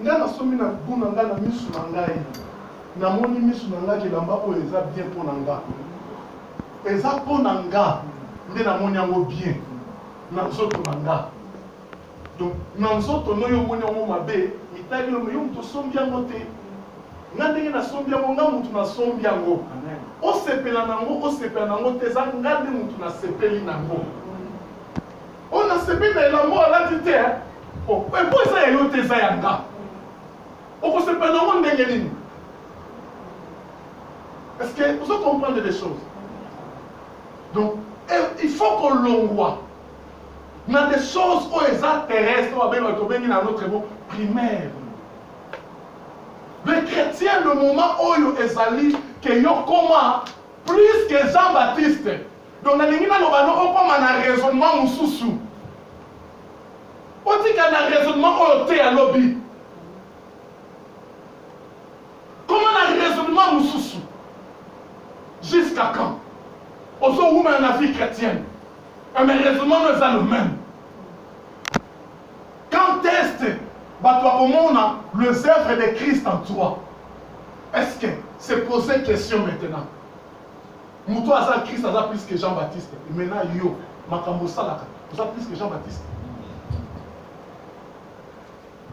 nga na somi na buna nga na misu na ngai na moni misu na nga kelamba oyo eza bien mpo na nga eza mpo na nga nde na moni yango bien na nzoto na nga donc na nzoto no yo moni yango mabe mitali yo moto osombi yango te nga ndenge nasombi yango nga motu nasombi yango osepela nango te eza nga nde motu nasepeli nango oyo nasepeli na elamba alati te po eza ya yo te eza ya nga okosepela nango ndenge nini? Est-ce que vous comprenez des choses? Donc il faut qu'on l'envoie dans des choses où les terrestres dans notre mot primaire. Les chrétiens, le moment où ils allaient, que yo comment plus que Jean-Baptiste. Donc dans les gens on comme un raisonnement mususu. On dit qu'il y a un raisonnement où il y a un lobby. Comment un raisonnement mususu? Jusqu'à quand? Aux autres, où la vie chrétienne. Mais le raisonnement n'est pas le même. Quand est-ce que tu as les œuvres de Christ en toi? Est-ce que c'est poser une question maintenant? Moutou a Christ a plus que Jean-Baptiste. Et maintenant, yo, Makambo Salaka, tu as plus que Jean-Baptiste.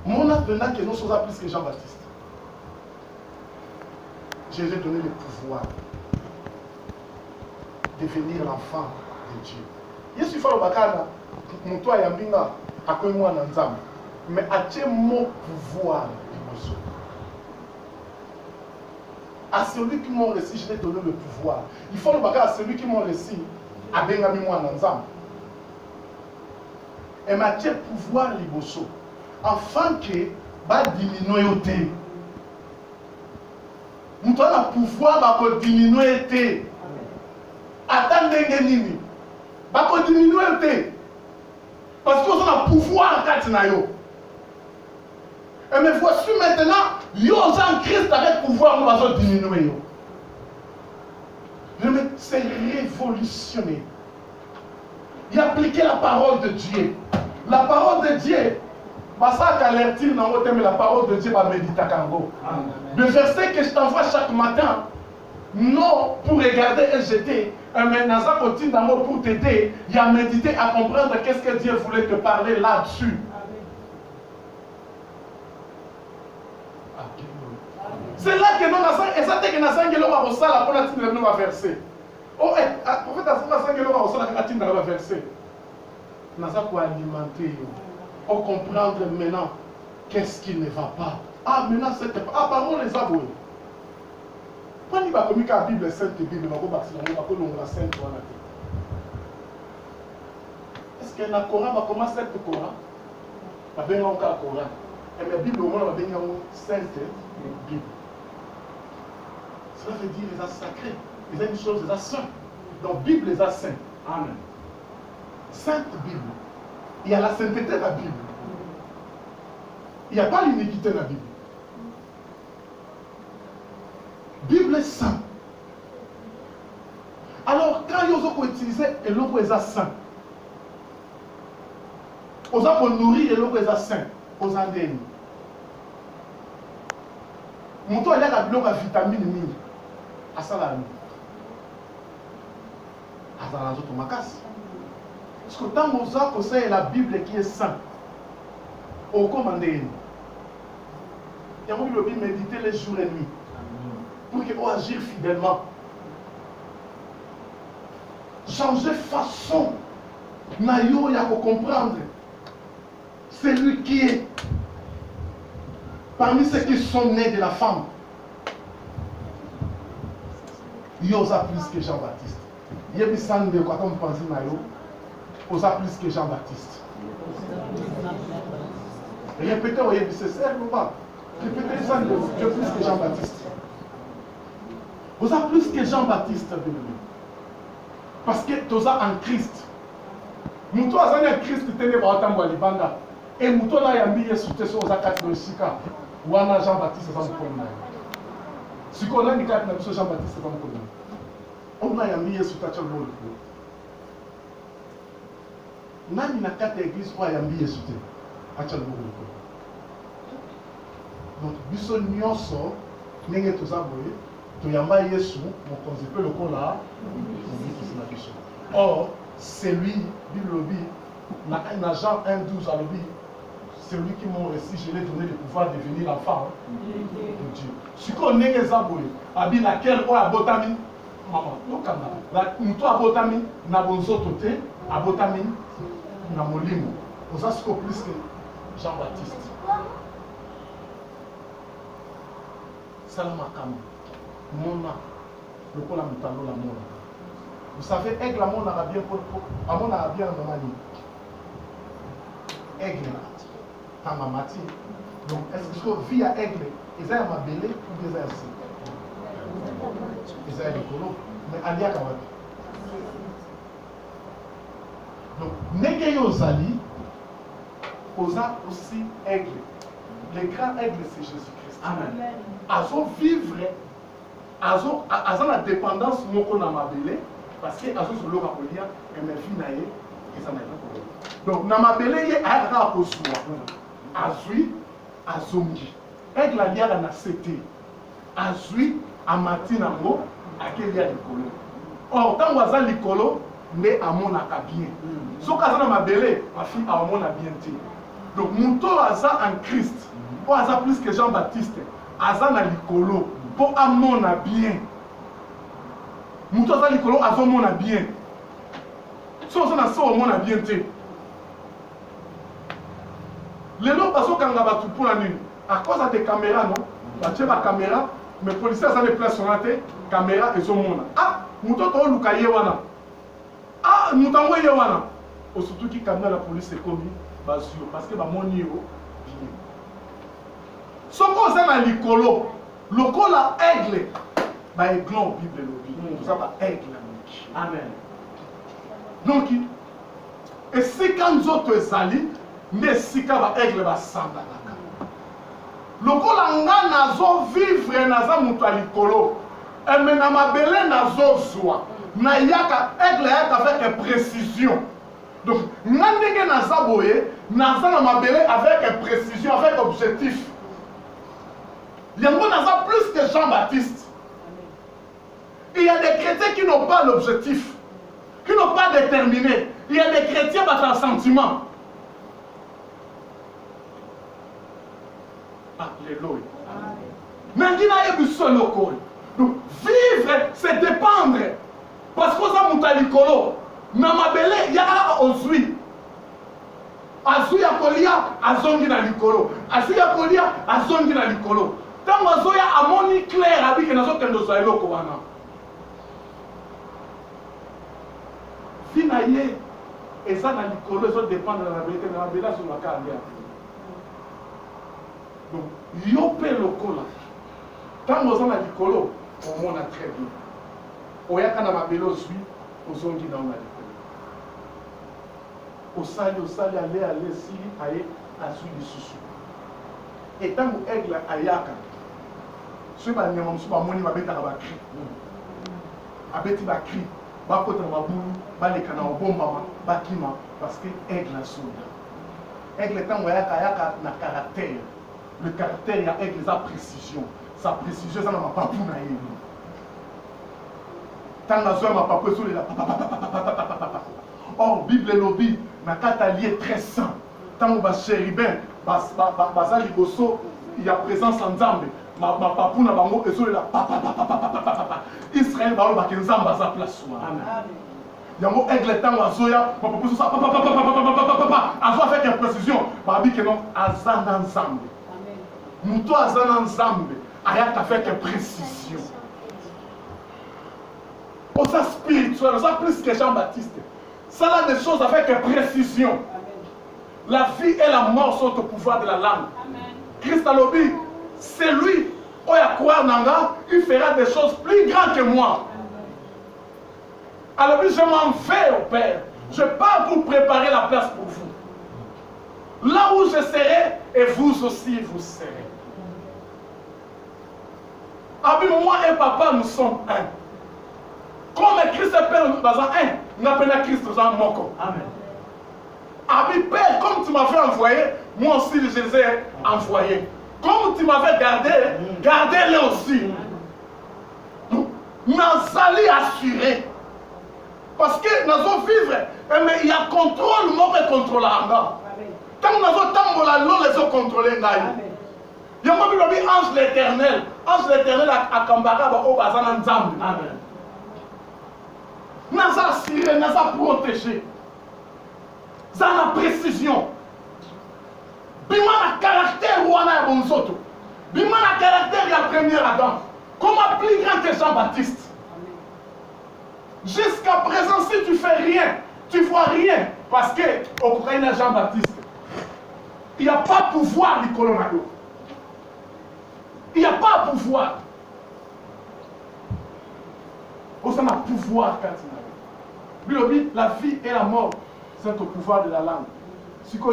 Mon apprenant que nous sommes plus que Jean-Baptiste. Jésus a donné le pouvoir devenir l'enfant de Dieu. Yesu faut le bakana, moutou a yambinga, a quoi moi nanzam. Mais à mon pouvoir, à celui qui m'a reçu, je vais donner le pouvoir. Il faut le bagarre à celui qui m'a reçu, à Bengami moi nanzam. Et m'a pouvoir liboso, afin que va diminuer au thé. Nous avons le pouvoir va diminuer au thé. Attendez nini, va diminuer au thé. Parce que nous avons le pouvoir quand nous. Et mais voici maintenant, yo en Christ avec pouvoir nous allons diminuer. C'est révolutionner. Il appliquer la parole de Dieu. La parole de Dieu, ça qu'alertir dans votre mais la parole de Dieu va méditer à Kango. Le verset que je t'envoie chaque matin, non pour regarder et jeter, mais dans un continue d'amour pour t'aider, il y a méditer à comprendre qu'est-ce que Dieu voulait te parler là-dessus. C'est là que nous avons et ça que nous avons que l'on va ça la pour nous va verser. Oh en fait ça que l'on va ça la catine va verser. Nous avons alimenter pour comprendre maintenant qu'est-ce qui ne va pas. Ah maintenant cette parole les aboués. Quand il va communiquer la Bible sainte Bible va bâtir on va que la sainte voilà. Est-ce que la Coran va commencer cette Coran? Va bien encore Coran. Et la Bible au moins va bien sainte Bible. Cela veut dire les a sacrés, les a une chose, les a saints. Donc Bible les a saints. Amen. Sainte Bible. Il y a la sainteté de la Bible. Il n'y a pas l'iniquité de la Bible. Bible est saint. Alors quand ils ont utilisé et l'autre est saint. Ils ont nourri et l'autre est saint. Ils ont déni. Mon toit il y a la vitamine mingi. À ça là. À ça là autres macasse. Parce que tant que c'est la Bible qui est sainte. Au commandé. Il y a le Bible méditer les jours et nuits. Pour qu'il puisse agir fidèlement. Changer façon. Nayo ya comprendre. C'est lui qui est. Parmi ceux qui sont nés de la femme, il y a plus que Jean-Baptiste. Il y a plus de quoi on pense Nayo. Il y a plus que Jean-Baptiste. Répétez, vous voyez, c'est ça, répétez ça, il y a plus que Jean-Baptiste. Vous avez plus que Jean-Baptiste, parce que tu as en Christ. Nous tous en Christ, tu es en et nous tous en mis sous tes choses à 4 de Sika. Ou en Jean-Baptiste, c'est un problème. Si on a une carte de Jean-Baptiste, c'est un problème. On a mis sous ta chambre. nani na kati ya église oyo ayambi Yesu te atia loboko likolo. Donc biso nyonso ndenge toza boye toyamba Yesu mokonzi mpe lokola mobikisi na biso. Or celui Bible lobi na Jean 1:12 alobi celui qui m'a reçu, je lui ai donné le pouvoir de devenir l'enfant de Dieu. Si on est les abonnés, abi laquelle on a botami, maman, non kanda, nous a botami, na bonzo toté, a botami, na molimo. On a ce plus que Jean-Baptiste. Salama kama, mona, le pôle amitalo la mona. Vous savez, aigle la mona a bien pour, à mon a bien normali. Aigle là. Mati. Donc, est-ce que vie à aigle, ils ont ma belé ou des airs? Ils ont des colos, mais alia kawabi. Donc, Négayo Zali, osa aussi aigle. Le grand aigle, c'est Jésus-Christ. Amen. Azo vivre, azo la dépendance moko na ma belé, parce que azo solo kapolia, et mes filles naïe, et ça n'a pas. Donc, na ma belé, il y a un rapport sur moi. Azui azongi aigle aliaka na sete azui amati nango akelia likolo. Or ntango aza likolo nde amonaka bien soki aza na mabele mafi amona bien te. Donc moto aza en Christ po aza plus que Jean-Baptiste aza na likolo po amona bien. Moto aza likolo azomona bien so oza na so omona bien te. Les gens passent quand on va tout pour la nuit. À cause des caméras, non? La caméra, mais les policiers ont des places sur la tête, caméra et son monde. Ah, nous t'avons lu Kayewana. Ah, nous t'avons vu Yewana. Surtout qui caméra la police est commis, parce que mon niveau bien. Ce qu'on a dans l'écolo, le col à aigle, bah aiglon, Bible le ça va aigle. Amen. Donc, et c'est quand nous autres alliés, mais si kaba aigle ba samba naka lokola nga nazo vivre naza mutu alikolo eme na mabele nazo zwa na yaka aigle yaka avec précision. Donc nga ndenge naza boye naza na mabele avec précision, avec objectif. Yango naza plus que Jean-Baptiste. Il y a des chrétiens qui n'ont pas l'objectif, qui n'ont pas déterminé. Il y a des chrétiens qui ont un sentiment. Alléluia. Donc, vivre, c'est dépendre. Parce que ça monte à l'écolo. Na mabele, il y a ozui. Azui ya kolia, azongi na l'écolo. Azui ya kolia, azongi na l'écolo. Tant que azoya amoni clair, abi que nazo kendo za eloko wana. Finaye, et ça na l'écolo, ça dépend de la mabele, na mabele sur la carte. Donc, yopé lokola. Tant que on a likolo, on mona très bien. Oyaka na mabelo zui, ozongi na on a likolo. Osali, aller, si, aye, azui lisusu. Et tant que aigle ayaka, ce ba nyama musu ba moni babeta ba cri. Abeti ba cri, ba kota na mabulu, ba leka na bomba ba kima parce que aigle a soda. Aigle tant ayaka na caractère. Le caractère, il y a avec sa précision. Sa précision, ça n'a pas pour naïe. Tant que ma papa sur les or, Bible et lobby, n'a qu'à lier très saint. Tant que ma chérubin, basa ligoso, il y a présence en Zambé. Ma papa n'a pas mot et sur les Israël, bah, on va qu'un Zamba à sa place. Amen. Il y a un mot aigle temps à Zoya, ma papa sur ça, à Zoya avec précision. Babi que non, à Zanan Zambé. Mouto azana nzambe ayaka avec précision. Au ça spirituel, ça plus que Jean-Baptiste. Ça a des choses avec précision. La vie et la mort sont au pouvoir de la langue. Christ a lobby, c'est lui. Oya croire nanga, il fera des choses plus grandes que moi. Alors je m'en vais au Père. Je pars pour préparer la place pour vous. Là où je serai, et vous aussi vous serez. Avec moi et papa, nous sommes un. Comme Christ est Père, nous sommes un. Nous appelons Christ Moko. Amen. tu m'avais envoyé, moi aussi je les ai envoyés. Comme tu m'avais gardé, gardez-les aussi. Donc, Nazali assuré. Parce que nous allons vivre, mais il y a contrôle, moi qui contrôle là. Tant que nous allons les autres contrôler. Il y a un ange l'éternel. Ange l'éternel à Kambara, au Bazan Nzambi. Nous allons assurer, nous allons protéger. Ça a la précision. Bima na caractère wana ya bonzoto. Bima na caractère ya premier Adam. Comment plus grand que Jean-Baptiste? Jusqu'à présent, si tu fais rien, tu vois rien. Parce que au Ukraine Jean-Baptiste, il n'y a pas de pouvoir du colonado. Il n'y a pas de pouvoir. Au sein d'un pouvoir cardinal. La vie et la mort, c'est au pouvoir de la langue. Si tu as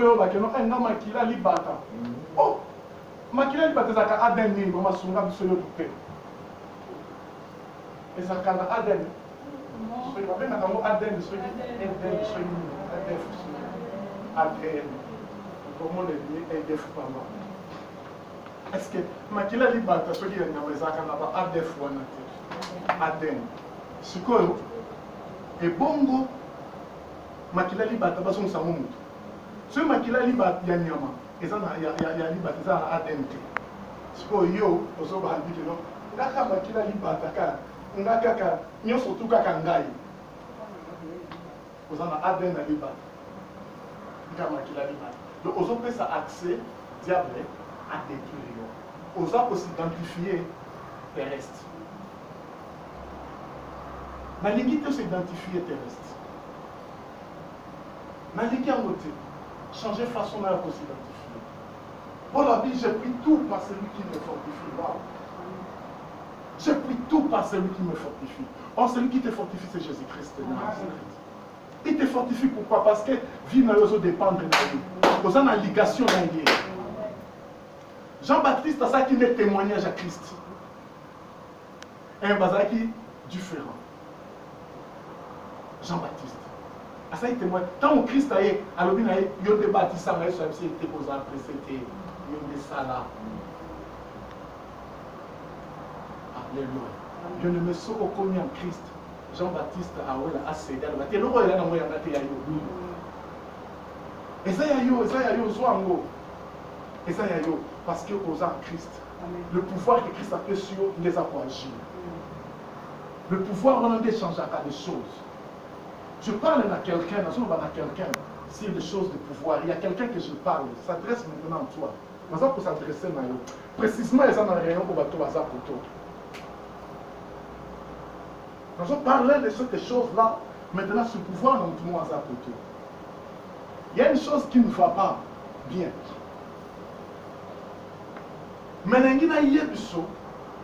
un makila libata. Oh, makila libata zaka adeni ngoma sunga bisoyo dupe. Ezaka na adeni. So il va bien dans adeni bisoyo adeni bisoyo adeni. Comment le dire adef pama. Est-ce que makila libata so dire na ezaka na ba adef wana te. Adeni. Sikoyo e bongo makila libata baso nsamu mutu. Ce makila libata ya nyama eza na ya libata eza na ADN te. Siko yo ozo ba handike no. Ngaka makila libata ka ngaka ka nyoso tu kaka ngai. Oza na ADN na libata. Ngaka makila libata. Donc ozo pesa accès diable à détruire yo. Oza pour s'identifier terrestre. Nalingi te s'identifier terrestre. Nalingi en côté. Changer façon de s'identifier. Pour la vie, j'ai pris tout par celui qui me fortifie. Wow. J'ai pris tout par celui qui me fortifie. Or, celui qui te fortifie, c'est Jésus-Christ. Il te fortifie pourquoi? Parce que vie n'a pas dépendre de lui. Vous avez une ligation dans lui. Jean-Baptiste a ça qui est témoignage à Christ. Un bazar qui est différent. Jean-Baptiste. Ça il témoigne. Tant que Christ a eu, alors il y a des bâtisseurs, mais il était posé après, c'était une salade. Alléluia. Je ne me sens pas comme en Christ. Jean-Baptiste a cédé. Il y a un roi qui a été et ça y a eu, parce que aux en Christ, le pouvoir que Christ a fait sur les a pour agir. Le pouvoir, on a d'échanger à des choses. Je parle à quelqu'un, si les choses de pouvoir, il y a quelqu'un que je parle, s'adresse maintenant à toi. Nous allons s'adresser à eux. Précisément, ils ont un rayon pour bateau à Zapoto. Nous allons parler de ces choses-là. Maintenant, ce pouvoir, nous avons à Zapoto. Il y a une chose qui ne va pas bien. Maintenant,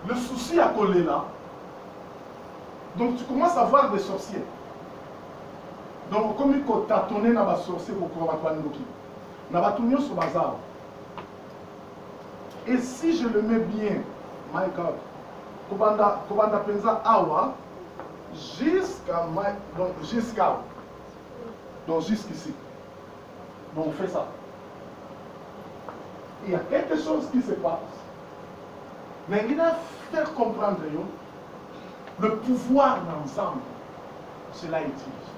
le souci à coller là. Donc, tu commences à voir des sorciers. Donc, comme il faut tâtonner dans les sorciers pour pouvoir battre les gens. Dans les sur bazar. Et si je le mets bien, my God, Kobanda Penza Awa, donc jusqu'ici. Donc on fait ça. Il y a quelque chose qui se passe. Mais il a fait comprendre le pouvoir d'ensemble. Cela utilise.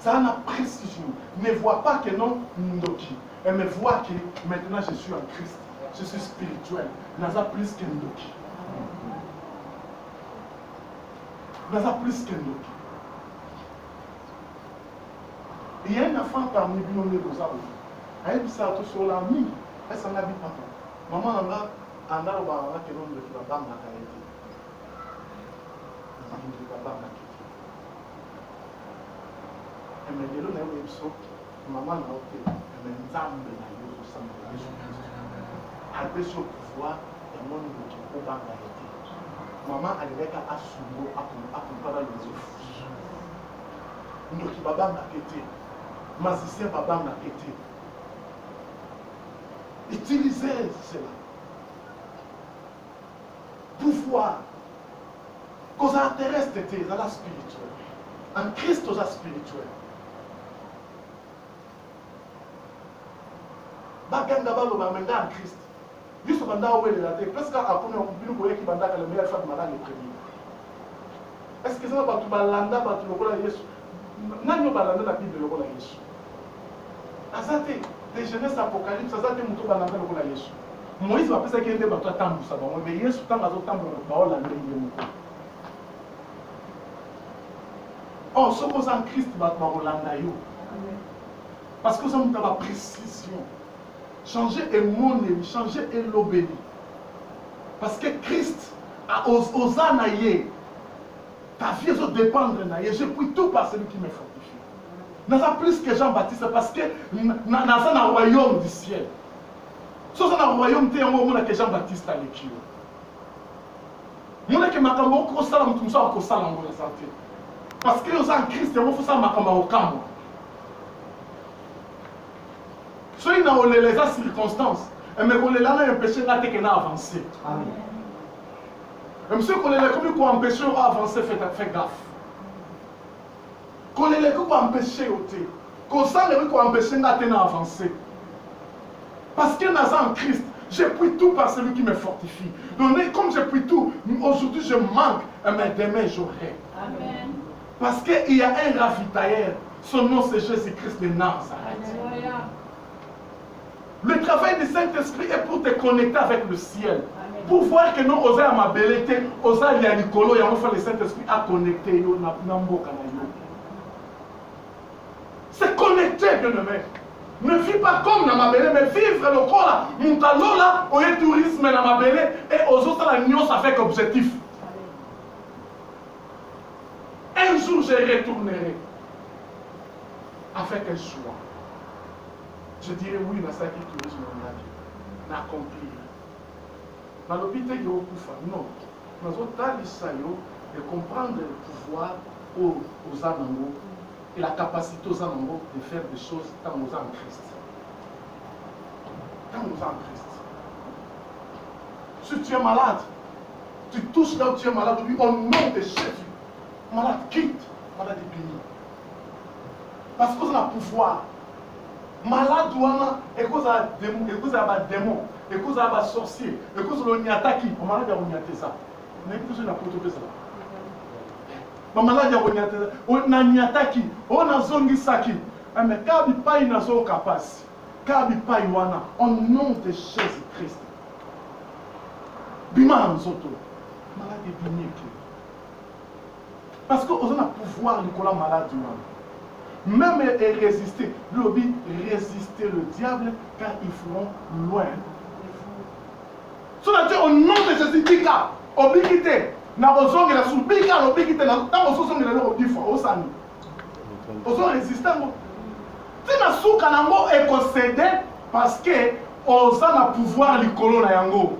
Ça a la précision. Ne vois pas que non, Ndoki. Mais vois que maintenant je suis en Christ. Je suis spirituel. N'a plus que Ndoki. N'a plus que Ndoki. Il y a un enfant parmi nous, on est aux arbres. Elle dit ça sur la mine. Elle s'en habite pas. Maman, on a un arbre qui est dans le bambou. Et mais de l'autre, il y a maman n'a pas été. Mais nous avons des aïeux au sein de la maison. Avec ce pouvoir, il y a un monde qui est au bas de la réalité. Maman, elle est à Assumo, à comparer les autres. Nous qui babam n'a été. Magicien babam n'a été. Utilisez cela. Pouvoir. Cause terrestre était dans la spirituelle. En Christ, aux spirituel. baganga baloba menga en Christ biso banda owelela te parce que akome bino boyeki bandaka le meilleur Fatima dans les premiers. Est-ce que ça va tout balanda ba tout lokola Yesu nani balanda la Bible lokola Yesu azate des jeunesse apocalypse azate muto balanda lokola Yesu Moïse va penser qu'il était bato atambusa bango mais Yesu tant azotambola baolanda ye moko. Oh, ce qu'on en Christ va rolanda yo. Parce que ça nous la précision. Changer et monnaie, changer et l'obéi. Parce que Christ a osé naïe. Ta vie doit dépendre naïe. Je prie tout par celui qui me fortifie. Nous avons plus que Jean-Baptiste parce que nous sommes dans le royaume du ciel. Si nous sommes dans le royaume, nous sommes que Jean-Baptiste a l'équipe. Nous sommes que Makambo Kosalam, nous sommes Kosalam dans la santé. Parce que nous sommes en Christ, nous sommes Makambo Okamo. Soit dans les circonstances, mais qu'on les a empêché d'avancer. Et monsieur, qu'on les a empêché d'avancer, faites gaffe. Qu'on les a empêché d'ôter. Qu'on s'en qu'on empêché d'avancer. Parce que nous sommes en Christ, je prie tout par celui qui me fortifie. Donc, comme je prie tout, aujourd'hui je manque, mais demain j'aurai. Amen. Parce qu'il y a un ravitailleur, son nom c'est Jésus-Christ de Nazareth. Le travail du Saint-Esprit est pour te connecter avec le ciel. Amen. Pour voir que nous osons à ma belleté, osons à Nicolo, et on fait le Saint-Esprit à connecter. C'est connecté, bien-aimé. Ne vis pas comme dans ma belleté, mais vivre le corps, mon talon là, au tourisme dans ma belleté, et aux autres, la nuance avec objectif. Un jour, je retournerai avec un choix. Je dirais oui, dans ça qui tourisme d'accomplir. Dans l'hôpital, il y a non. Nous avons de comprendre le pouvoir aux animaux et la capacité aux animaux de faire des choses quand nous sommes en Christ. Quand nous sommes en Christ. Si tu es malade, tu touches là où tu es malade, tu dis au nom de Jésus, malade quitte, malade est béni. Parce que nous avons le pouvoir. Malade wana ekoza démon ekoza sorcier ekoza l'onyataki malade ya onyateza na ikuzo na protopesa ba malade ya onyateza na nyataki ona zongisaki mais kabi pai na zo kapasi kabi pai wana au nom de Jésus-Christ bima nzoto malade biniki parce que on a pouvoir likola malade wana. Même résister, lobby, résister le diable car ils feront loin. C'est-à-dire au nom de Jésus, Bika, obligité, na ozongi la sous Bika, l'obligité, na ozongi la leur dit fois, osani. Ozongi résister, si na sous kanango est concédé parce que osa na pouvoir likolo na yango.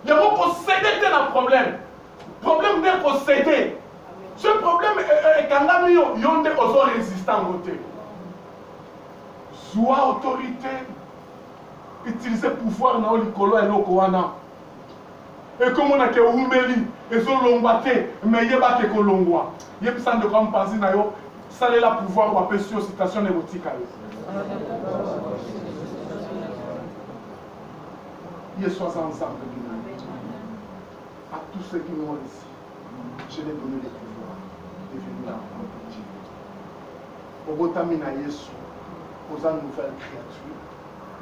Le mot concédé c'est un problème. Problème de concéder. Ce problème est quand même yonde aux résistants côté. Soit autorité, utiliser pouvoir dans le colo et l'okoana. Et comme on a que oumeli, et son lombaté, mais il y a pas que kolongwa. Il y a besoin de comme penser na yo, ça est la pouvoir ou appeler sur citation érotique. Il y a 60 ans à tous ceux qui m'ont ici, je les donné les pouvoirs. Devenu la Dieu. Au Botamina Yesu, aux nouvelles créatures,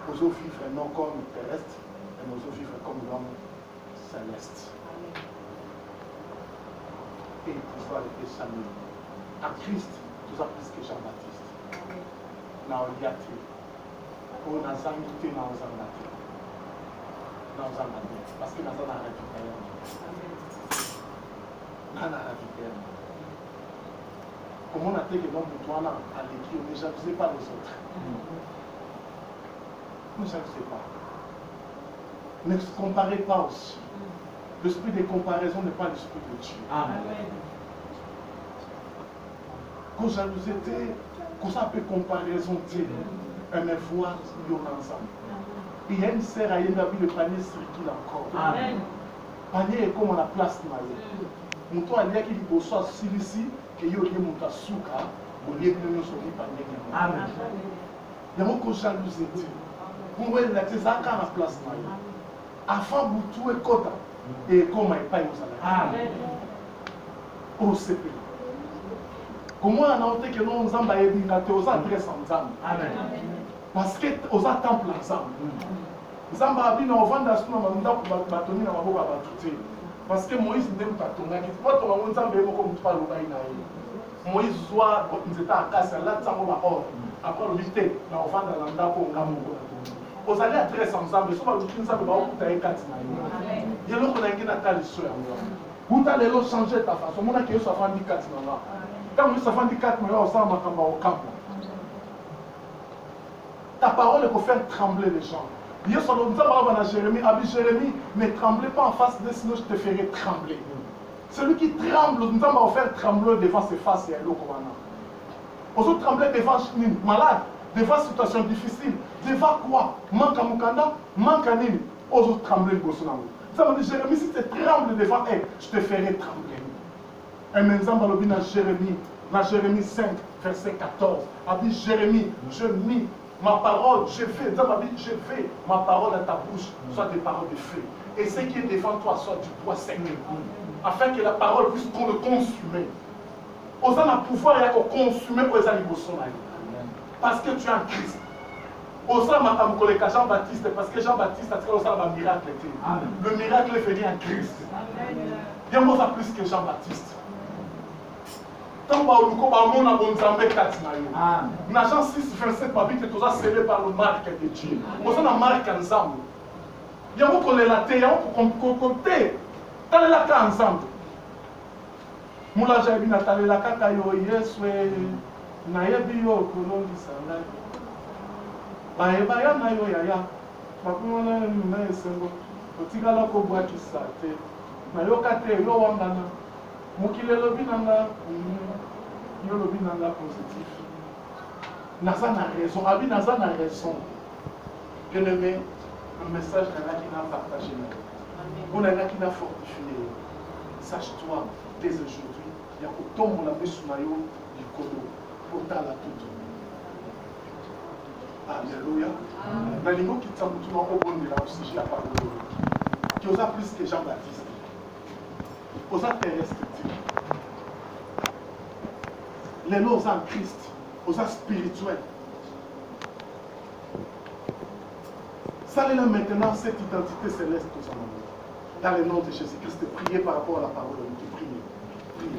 aux vivre non comme terrestre, et aux vivre comme l'homme céleste. Et pouvoir être salué. À Christ, tout ça plus que Jean-Baptiste. Dans Oliaté, pour nous inviter dans les Anglaterres. Dans les Anglaterres. Parce que nous avons la récupération. Nous avons la récupération. Comment on a dit que l'homme de toi à l'équipe, ne jaloussez pas les autres. Ne jaloussez pas. Ne comparez pas aussi. L'esprit de comparaison n'est pas l'esprit de Dieu. Amen. Quand jalousie, quand ça peut comparaison, mais voir nous ensemble. Il y a une sœur à Yendabi, le panier circule encore. Amen. Le panier est comme la place de Marie. Mon toit, il y a qui dit soit ici, que yo lié mon souka, au lieu de nous sauver par les. Amen. Il y a mon jalousie. Pour elle, la tezaka na place na yo. Afin butu ekota et comme il paye aux salaires. Au CP. Comment on a noté que nous sommes aux adresses ensemble? Parce que aux temples ensemble. Zamba a dit non, on va dans ce moment où batoni na maboko batouté. Parce que Moïse n'aime pas ton gars. Toi, ton gars, on s'en va comme tu parles au bain. Moïse soit nous étions à casse là, ça on va hors. Après le vite, là on va dans l'anda pour ngamu. Aux allez adresses ensemble, soit le kin ça va au tailler quatre na yo. Il y a l'autre qui a une telle histoire. Vous allez le changer ta façon. Mon qui est sur 24 na. Quand vous sur 24 na, on s'en va au camp. Ta parole est pour faire trembler les gens. Dieu sur le à Jérémie, Jérémie, ne tremblez pas en face de sinon je te ferai trembler. Celui qui tremble, nous allons faire trembler devant ses faces et à l'eau comme on a. Trembler devant une malade, devant une situation difficile, devant quoi? Manque à Mukanda, manque à Nini. On va trembler le Bolsonaro. Ça veut dire Jérémie, si tu trembles devant elle, je te ferai trembler. Et maintenant, dans Jérémie 5, verset 14, dit Jérémie, je mis ma parole, je fais ma parole à ta bouche, soit des paroles de feu. Et ce qui est devant toi soit du bois sec. Afin que la parole puisse le consumer. Aux a le pouvoir de consumer pour les animaux. Parce que tu es un Christ. Aux a Jean-Baptiste, parce que Jean-Baptiste a tiré un miracle. Le miracle est venu en Christ. Il y a plus que Jean-Baptiste. Tant que Jean 6, 27, ma vie que tu as scellé par le marque de Dieu. Vous avez la marque ensemble. Il y a beaucoup de relater, il y a beaucoup de côté. T'allez la cas ensemble. Moula Jabina, t'allez la cas yo yes, nayebi yo kolongi sangai. Baebaya na yo yaya. Bakuna na esengo. Otigala ko bwaki sate. Na yo kate yo wangana. Mukile lobi nanga. Yo lobi nanga positif. Naza na raison. Abi naza na raison. Bien aimé, le message n'a qui n'a partagé. On a qui n'a fortifié. Sache-toi, dès aujourd'hui, il y a autant de la Messunayo du Kodo pour ta la toute. Alléluia. Dans les mots qui t'ont tout au bon de la aussi, la parole de Dieu. Qui osa plus que Jean-Baptiste. Osa terrestre. Les lois en Christ, osa spirituel. Salut-là maintenant cette identité céleste aux amours. Dans le nom de Jésus-Christ, priez par rapport à la parole de Dieu. Priez.